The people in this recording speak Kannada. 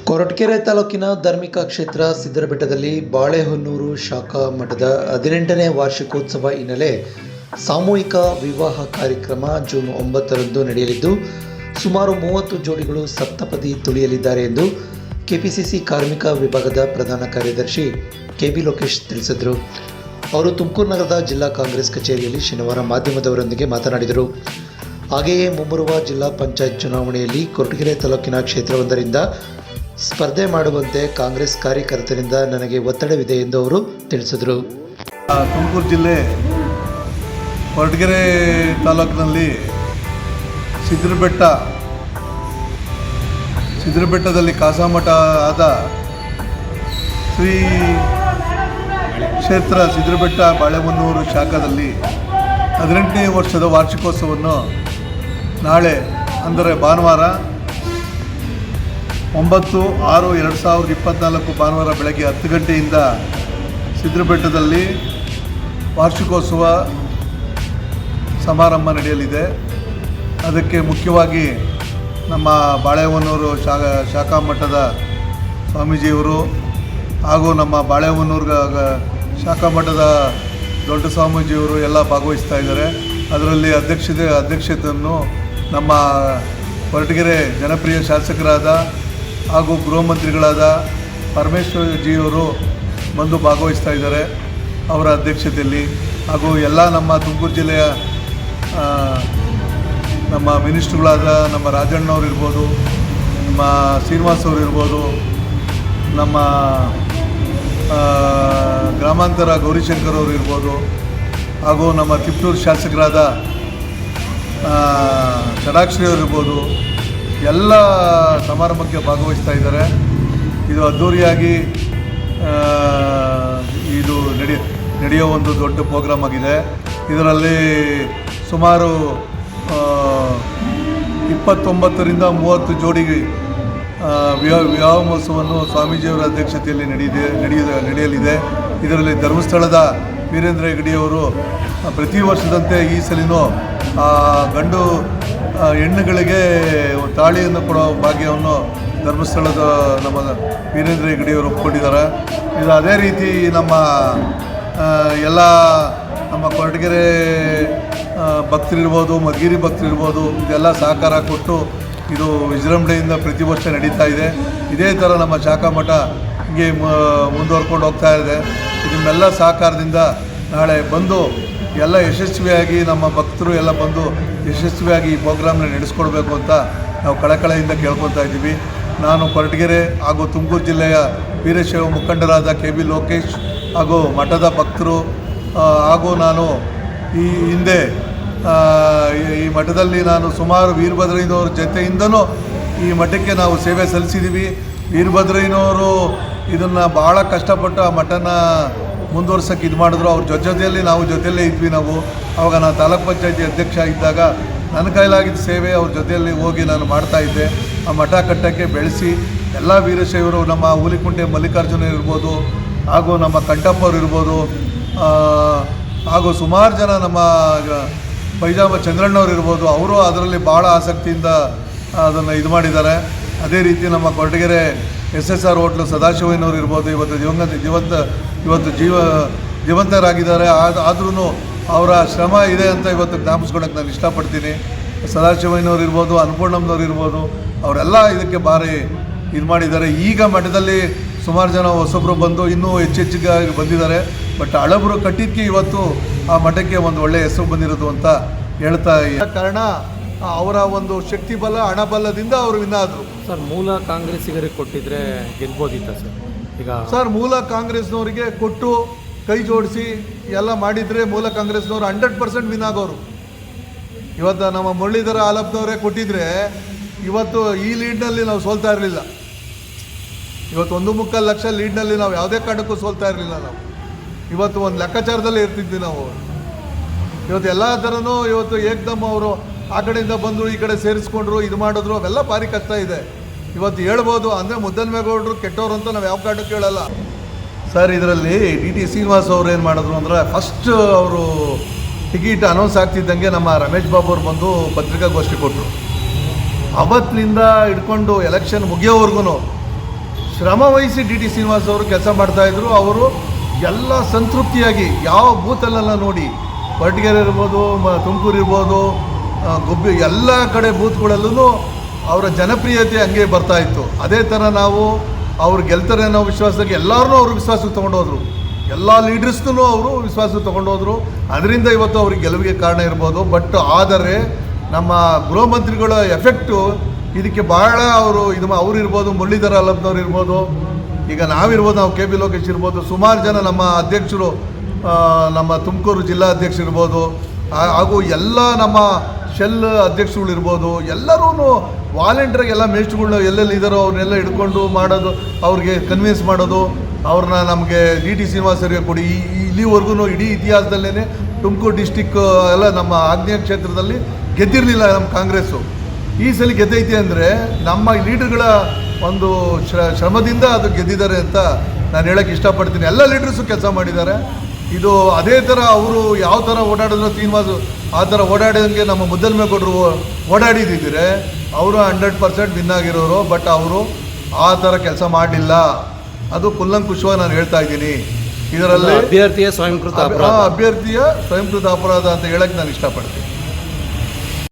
ಕೊರಟಗೆರೆ ತಾಲೂಕಿನ ಧಾರ್ಮಿಕ ಕ್ಷೇತ್ರ ಸಿದ್ದರಬೆಟ್ಟದಲ್ಲಿ ಬಾಳೆಹೊನ್ನೂರು ಶಾಖಾ ಮಠದ 18ನೇ ವಾರ್ಷಿಕೋತ್ಸವ ಹಿನ್ನೆಲೆ ಸಾಮೂಹಿಕ ವಿವಾಹ ಕಾರ್ಯಕ್ರಮ ಜೂನ್ 9ರಂದು ನಡೆಯಲಿದ್ದು ಸುಮಾರು 30 ಜೋಡಿಗಳು ಸಪ್ತಪದಿ ತುಳಿಯಲಿದ್ದಾರೆ ಎಂದು ಕೆಪಿಸಿಸಿ ಕಾರ್ಮಿಕ ವಿಭಾಗದ ಪ್ರಧಾನ ಕಾರ್ಯದರ್ಶಿ ಕೆಬಿ ಲೋಕೇಶ್ ತಿಳಿಸಿದರು. ಅವರು ತುಮಕೂರು ನಗರದ ಜಿಲ್ಲಾ ಕಾಂಗ್ರೆಸ್ ಕಚೇರಿಯಲ್ಲಿ ಶನಿವಾರ ಮಾಧ್ಯಮದವರೊಂದಿಗೆ ಮಾತನಾಡಿದರು. ಹಾಗೆಯೇ ಮುಂಬರುವ ಜಿಲ್ಲಾ ಪಂಚಾಯತ್ ಚುನಾವಣೆಯಲ್ಲಿ ಕೊರಟಗೆರೆ ತಾಲೂಕಿನ ಕ್ಷೇತ್ರವೊಂದರಿಂದ ಸ್ಪರ್ಧೆ ಮಾಡುವಂತೆ ಕಾಂಗ್ರೆಸ್ ಕಾರ್ಯಕರ್ತರಿಂದ ನನಗೆ ಒತ್ತಡವಿದೆ ಎಂದು ಅವರು ತಿಳಿಸಿದರು. ತುಮಕೂರು ಜಿಲ್ಲೆ ಕೊರಟಗೆರೆ ತಾಲೂಕಿನಲ್ಲಿ ಸಿದ್ದರಬೆಟ್ಟದಲ್ಲಿ ಕಾಸಾಮಠ ಆದ ಶ್ರೀ ಕ್ಷೇತ್ರ ಸಿದ್ದರಬೆಟ್ಟ ಬಾಳೆಹೊನ್ನೂರು ಶಾಖಾದಲ್ಲಿ 18ನೇ ವರ್ಷದ ವಾರ್ಷಿಕೋತ್ಸವವನ್ನು ನಾಳೆ ಅಂದರೆ ಭಾನುವಾರ 9/6/2024 ಭಾನುವಾರ ಬೆಳಗ್ಗೆ 10 ಗಂಟೆಯಿಂದ ಸಿದ್ದರಬೆಟ್ಟದಲ್ಲಿ ವಾರ್ಷಿಕೋತ್ಸವ ಸಮಾರಂಭ ನಡೆಯಲಿದೆ. ಅದಕ್ಕೆ ಮುಖ್ಯವಾಗಿ ನಮ್ಮ ಬಾಳೆಹೊನ್ನೂರು ಶಾಖಾ ಮಠದ ಸ್ವಾಮೀಜಿಯವರು ಹಾಗೂ ನಮ್ಮ ಬಾಳೆಹೊನ್ನೂರು ಶಾಖಾ ಮಠದ ದೊಡ್ಡ ಸ್ವಾಮೀಜಿಯವರು ಎಲ್ಲ ಭಾಗವಹಿಸ್ತಾ ಇದ್ದಾರೆ. ಅದರಲ್ಲಿ ಅಧ್ಯಕ್ಷತೆಯನ್ನು ನಮ್ಮ ಕೊರಟಗೆರೆ ಜನಪ್ರಿಯ ಶಾಸಕರಾದ ಹಾಗೂ ಗೃಹ ಮಂತ್ರಿಗಳಾದ ಪರಮೇಶ್ವರ್ ಜಿಯವರು ಬಂದು ಭಾಗವಹಿಸ್ತಾ ಇದ್ದಾರೆ ಅವರ ಅಧ್ಯಕ್ಷತೆಯಲ್ಲಿ. ಹಾಗೂ ಎಲ್ಲ ನಮ್ಮ ತುಮಕೂರು ಜಿಲ್ಲೆಯ ನಮ್ಮ ಮಿನಿಸ್ಟ್ರುಗಳಾದ ನಮ್ಮ ರಾಜಣ್ಣವ್ರು ಇರ್ಬೋದು, ನಮ್ಮ ಶ್ರೀನಿವಾಸ್ ಅವರು ಇರ್ಬೋದು, ನಮ್ಮ ಗ್ರಾಮಾಂತರ ಗೌರಿಶಂಕರ್ ಅವರು ಇರ್ಬೋದು, ಹಾಗೂ ನಮ್ಮ ತಿಪ್ಟೂರು ಶಾಸಕರಾದ ಷಡಾಕ್ಷರಿ ಅವರು ಇರ್ಬೋದು, ಎಲ್ಲ ಸಮಾರಂಭಕ್ಕೆ ಭಾಗವಹಿಸ್ತಾ ಇದ್ದಾರೆ. ಇದು ಅದ್ಧೂರಿಯಾಗಿ ಇದು ನಡೆಯೋ ಒಂದು ದೊಡ್ಡ ಪ್ರೋಗ್ರಾಮ್ ಆಗಿದೆ. ಇದರಲ್ಲಿ ಸುಮಾರು 29ರಿಂದ 30 ಜೋಡಿ ವಿವಾಹ ಮಹೋತ್ಸವವನ್ನು ಸ್ವಾಮೀಜಿಯವರ ಅಧ್ಯಕ್ಷತೆಯಲ್ಲಿ ನಡೆಯಲಿದೆ. ಇದರಲ್ಲಿ ಧರ್ಮಸ್ಥಳದ ವೀರೇಂದ್ರ ಹೆಗ್ಗಡೆಯವರು ಪ್ರತಿ ವರ್ಷದಂತೆ ಈ ಸಲಿನೂ ಗಂಡು ಹೆಣ್ಣುಗಳಿಗೆ ತಾಳಿಯನ್ನು ಕೊಡೋ ಭಾಗ್ಯವನ್ನು ಧರ್ಮಸ್ಥಳದ ನಮ್ಮ ವೀರೇಂದ್ರ ಹೆಗ್ಗಡೆಯವರು ಒಪ್ಪಿಕೊಂಡಿದ್ದಾರೆ. ಇದು ಅದೇ ರೀತಿ ನಮ್ಮ ಎಲ್ಲ ನಮ್ಮ ಕೊರಟಗೆರೆ ಭಕ್ತರಿರ್ಬೋದು, ಮಧುಗಿರಿ ಭಕ್ತರಿರ್ಬೋದು, ಇದೆಲ್ಲ ಸಹಕಾರ ಕೊಟ್ಟು ಇದು ವಿಜೃಂಭಣೆಯಿಂದ ಪ್ರತಿ ವರ್ಷ ನಡೀತಾ ಇದೆ. ಇದೇ ಥರ ನಮ್ಮ ಶಾಖಾ ಮಠ ಹೀಗೆ ಮುಂದುವರ್ಕೊಂಡು ಹೋಗ್ತಾ ಇದೆ. ಇದನ್ನೆಲ್ಲ ಸಹಕಾರದಿಂದ ನಾಳೆ ಬಂದು ಎಲ್ಲ ಯಶಸ್ವಿಯಾಗಿ ನಮ್ಮ ಭಕ್ತರು ಎಲ್ಲ ಬಂದು ಯಶಸ್ವಿಯಾಗಿ ಈ ಪ್ರೋಗ್ರಾಮ್ನ ನಡೆಸ್ಕೊಡ್ಬೇಕು ಅಂತ ನಾವು ಕಳಕಳಿಯಿಂದ ಕೇಳ್ಕೊತಾ ಇದ್ದೀವಿ. ನಾನು ಕೊರಟಗೆರೆ ಹಾಗೂ ತುಮಕೂರು ಜಿಲ್ಲೆಯ ವೀರಶೈವ ಮುಖಂಡರಾದ ಕೆಬಿ ಲೋಕೇಶ್ ಹಾಗೂ ಮಠದ ಭಕ್ತರು ಹಾಗೂ ನಾನು ಈ ಹಿಂದೆ ಈ ಮಠದಲ್ಲಿ ನಾನು ಸುಮಾರು ವೀರಭದ್ರಯ್ಯನವ್ರ ಜೊತೆಯಿಂದನೂ ಈ ಮಠಕ್ಕೆ ನಾವು ಸೇವೆ ಸಲ್ಲಿಸಿದ್ದೀವಿ. ವೀರಭದ್ರಯ್ಯನವರು ಇದನ್ನು ಭಾಳ ಕಷ್ಟಪಟ್ಟು ಆ ಮಠನ ಮುಂದುವರ್ಸೋಕ್ಕೆ ಇದು ಮಾಡಿದ್ರು. ಅವ್ರ ಜೊತೆಯಲ್ಲಿ ನಾವು ಜೊತೆಯಲ್ಲೇ ಇದ್ವಿ. ಆವಾಗ ನಾನು ತಾಲೂಕ್ ಪಂಚಾಯತಿ ಅಧ್ಯಕ್ಷ ಇದ್ದಾಗ ನನ್ನ ಕೈಲಾಗಿದ್ದ ಸೇವೆ ಅವ್ರ ಜೊತೆಯಲ್ಲಿ ಹೋಗಿ ನಾನು ಮಾಡ್ತಾಯಿದ್ದೆ. ಆ ಮಠ ಕಟ್ಟಕ್ಕೆ ಬೆಳೆಸಿ ಎಲ್ಲ ವೀರಶೈವರು ನಮ್ಮ ಹುಲಿಕುಂಟೆ ಮಲ್ಲಿಕಾರ್ಜುನ ಇರ್ಬೋದು, ಹಾಗೂ ನಮ್ಮ ಕಂಠಪ್ಪವ್ರು ಇರ್ಬೋದು, ಹಾಗೂ ಸುಮಾರು ಜನ ನಮ್ಮ ಪೈಜಾಮ ಚಂದ್ರಣ್ಣವ್ರು ಇರ್ಬೋದು, ಅವರು ಅದರಲ್ಲಿ ಭಾಳ ಆಸಕ್ತಿಯಿಂದ ಅದನ್ನು ಇದು ಮಾಡಿದ್ದಾರೆ. ಅದೇ ರೀತಿ ನಮ್ಮ ಕೊರಟಗೆರೆ SSR ಹೋಟ್ಲು ಸದಾಶಿವಯ್ಯನವ್ರು ಇರ್ಬೋದು, ಇವತ್ತು ಜೀವಂತರಾಗಿದ್ದಾರೆ. ಆದ್ರೂ ಅವರ ಶ್ರಮ ಇದೆ ಅಂತ ಇವತ್ತು ಜ್ಞಾಪಿಸ್ಕೊಳಕ್ಕೆ ನಾನು ಇಷ್ಟಪಡ್ತೀನಿ. ಸದಾಶಿವಯ್ಯನವ್ರು ಇರ್ಬೋದು, ಅನ್ನಪೂರ್ಣಮ್ಮನವ್ರು ಇರ್ಬೋದು, ಅವರೆಲ್ಲ ಇದಕ್ಕೆ ಭಾರಿ ಇದು ಮಾಡಿದ್ದಾರೆ. ಈಗ ಮಠದಲ್ಲಿ ಸುಮಾರು ಜನ ಹೊಸಬ್ರು ಬಂದು ಇನ್ನೂ ಹೆಚ್ಚಿಗೆ ಬಂದಿದ್ದಾರೆ. ಬಟ್ ಹಳಬರು ಕಟ್ಟಿದ್ದಕ್ಕೆ ಇವತ್ತು ಆ ಮಠಕ್ಕೆ ಒಂದು ಒಳ್ಳೆಯ ಹೆಸರು ಬಂದಿರೋದು ಅಂತ ಹೇಳ್ತಾ ಕಾರಣ ಅವರ ಒಂದು ಶಕ್ತಿ ಬಲ, ಹಣಬಲದಿಂದ ಅವರು ವಿನ್ ಆದರು. ಸರ್, ಮೂಲ ಕಾಂಗ್ರೆಸ್ಸಿಗರಿಗೆ ಕೊಟ್ಟಿದ್ರೆ ಗೆಲ್ಬೋದಿತ್ತ ಸರ್? ಈಗ ಸರ್, ಮೂಲ ಕಾಂಗ್ರೆಸ್ನವರಿಗೆ ಕೊಟ್ಟು ಕೈ ಜೋಡಿಸಿ ಎಲ್ಲ ಮಾಡಿದರೆ ಮೂಲ ಕಾಂಗ್ರೆಸ್ನವರು 100% ವಿನ್ ಆಗೋರು. ಇವತ್ತು ನಮ್ಮ ಮುರಳೀಧರ ಆಲಪ್ನವರೇ ಕೊಟ್ಟಿದ್ರೆ ಇವತ್ತು ಈ ಲೀಡ್ನಲ್ಲಿ ನಾವು ಸೋಲ್ತಾ ಇರಲಿಲ್ಲ. ಇವತ್ತು 1.25 ಲಕ್ಷ ಲೀಡ್ನಲ್ಲಿ ನಾವು ಯಾವುದೇ ಕಾರಣಕ್ಕೂ ಸೋಲ್ತಾ ಇರಲಿಲ್ಲ. ನಾವು ಇವತ್ತು ಒಂದು ಲೆಕ್ಕಾಚಾರದಲ್ಲೇ ಇರ್ತಿದ್ವಿ. ನಾವು ಇವತ್ತು ಎಲ್ಲ ಥರನೂ ಇವತ್ತು ಏಕ್ದಮ್ ಅವರು ಆ ಕಡೆಯಿಂದ ಬಂದರು, ಈ ಕಡೆ ಸೇರಿಸ್ಕೊಂಡ್ರು, ಇದು ಮಾಡಿದ್ರು, ಅವೆಲ್ಲ ಭಾರಿ ಕಷ್ಟ ಇದೆ. ಇವತ್ತು ಹೇಳ್ಬೋದು ಅಂದರೆ ಮುದ್ದನ್ಮೇಗೌಡರು ಕೆಟ್ಟವರು ಅಂತ ನಾವು ಯಾವ ಕಾರಣಕ್ಕೂ ಹೇಳಲ್ಲ. ಸರ್, ಇದರಲ್ಲಿ DT ಶ್ರೀನಿವಾಸ್ ಅವರು ಏನು ಮಾಡಿದ್ರು ಅಂದರೆ, ಫಸ್ಟ್ ಅವರು ಟಿಕೆಟ್ ಅನೌನ್ಸ್ ಆಗ್ತಿದ್ದಂಗೆ ನಮ್ಮ ರಮೇಶ್ ಬಾಬು ಅವರು ಬಂದು ಪತ್ರಿಕಾಗೋಷ್ಠಿ ಕೊಟ್ಟರು. ಅವತ್ತಿನಿಂದ ಹಿಡ್ಕೊಂಡು ಎಲೆಕ್ಷನ್ ಮುಗಿಯೋವರೆಗೂ ಶ್ರಮ ವಹಿಸಿ ಡಿ ಟಿ ಶ್ರೀನಿವಾಸ್ ಅವರು ಕೆಲಸ ಮಾಡ್ತಾಯಿದ್ರು. ಅವರು ಎಲ್ಲ ಸಂತೃಪ್ತಿಯಾಗಿ ಯಾವ ಬೂತಲ್ಲೆಲ್ಲ ನೋಡಿ, ಕೊರಟಗೆರೆ ಇರ್ಬೋದು, ತುಮಕೂರು ಇರ್ಬೋದು, ಗುಬ್ಬಿ ಎಲ್ಲ ಕಡೆ ಬೂತ್ಗಳಲ್ಲೂ ಅವರ ಜನಪ್ರಿಯತೆ ಹಂಗೆ ಬರ್ತಾಯಿತ್ತು. ಅದೇ ಥರ ನಾವು ಅವ್ರು ಗೆಲ್ತಾರೆ ಅನ್ನೋ ವಿಶ್ವಾಸಕ್ಕೆ ಎಲ್ಲರನ್ನೂ ಅವರು ವಿಶ್ವಾಸಕ್ಕೆ ತೊಗೊಂಡೋದ್ರು. ಎಲ್ಲ ಲೀಡರ್ಸ್ನೂ ಅವರು ವಿಶ್ವಾಸಕ್ಕೆ ತೊಗೊಂಡೋದ್ರು. ಅದರಿಂದ ಇವತ್ತು ಅವ್ರಿಗೆ ಗೆಲುವಿಗೆ ಕಾರಣ ಇರ್ಬೋದು. ಬಟ್ ಆದರೆ ನಮ್ಮ ಗೃಹ ಮಂತ್ರಿಗಳ ಎಫೆಕ್ಟು ಇದಕ್ಕೆ ಭಾಳ ಅವರು ಅವ್ರು ಇರ್ಬೋದು, ಮುರಳೀಧರ ಅಲ್ಲಪ್ಪನವ್ರು ಇರ್ಬೋದು, ಈಗ ನಾವಿರ್ಬೋದು, ನಾವು ಕೆ ಬಿ ಲೋಕೇಶ್ ಇರ್ಬೋದು, ಸುಮಾರು ಜನ ನಮ್ಮ ಅಧ್ಯಕ್ಷರು, ನಮ್ಮ ತುಮಕೂರು ಜಿಲ್ಲಾ ಅಧ್ಯಕ್ಷರಿರ್ಬೋದು, ಹಾಗೂ ಎಲ್ಲ ನಮ್ಮ ಶೆಲ್ ಅಧ್ಯಕ್ಷರುಗಳಿರ್ಬೋದು, ಎಲ್ಲರೂ ವಾಲಂಟಿಯರ್ಗೆ ಎಲ್ಲ ಮೇಸ್ಟ್ಗಳನ್ನ ಎಲ್ಲೆಲ್ಲಿ ಇದ್ದಾರೋ ಅವ್ರನ್ನೆಲ್ಲ ಹಿಡ್ಕೊಂಡು ಮಾಡೋದು, ಅವ್ರಿಗೆ ಕನ್ವಿನ್ಸ್ ಮಾಡೋದು, ಅವ್ರನ್ನ ನಮಗೆ ಡಿ ಟಿ ಶ್ರೀನಿವಾಸರಿಗೆ ಕೊಡಿ. ಇಲ್ಲಿವರೆಗೂ ಇಡೀ ಇತಿಹಾಸದಲ್ಲೇ ತುಮಕೂರು ಡಿಸ್ಟಿಕ್ ಎಲ್ಲ ನಮ್ಮ ಆಗ್ನೇಯ ಕ್ಷೇತ್ರದಲ್ಲಿ ಗೆದ್ದಿರಲಿಲ್ಲ ನಮ್ಮ ಕಾಂಗ್ರೆಸ್ಸು. ಈ ಸಲ ಗೆದ್ದೈತಿ ಅಂದರೆ ನಮ್ಮ ಲೀಡರ್ಗಳ ಒಂದು ಶ್ರಮದಿಂದ ಅದು ಗೆದ್ದಿದ್ದಾರೆ ಅಂತ ನಾನು ಹೇಳೋಕ್ಕೆ ಇಷ್ಟಪಡ್ತೀನಿ. ಎಲ್ಲ ಲೀಡರ್ಸು ಕೆಲಸ ಮಾಡಿದ್ದಾರೆ. ಇದು ಅದೇ ಥರ ಅವರು ಯಾವ ಥರ ಓಡಾಡಿದ್ರು ಶ್ರೀನಿವಾಸ್ ಆ ಥರ ಓಡಾಡಿದಂಗೆ ನಮ್ಮ ಮುದ್ದಲ್ಮೇಗೌಡರು ಓಡಾಡಿದ್ದಿದ್ರೆ ಅವರು 100% ವಿನ್ ಆಗಿರೋರು. ಬಟ್ ಅವರು ಆ ಥರ ಕೆಲಸ ಮಾಡಲಿಲ್ಲ. ಅದು ಕುಲ್ಲಂಕುಷವಾಗಿ ನಾನು ಹೇಳ್ತಾ ಇದ್ದೀನಿ. ಇದರಲ್ಲಿ ಅಭ್ಯರ್ಥಿಯ ಸ್ವಯಂಕೃತ ಅಭ್ಯರ್ಥಿಯ ಸ್ವಯಂಕೃತ ಅಪರಾಧ ಅಂತ ಹೇಳಕ್ಕೆ ನಾನು ಇಷ್ಟಪಡ್ತೀನಿ.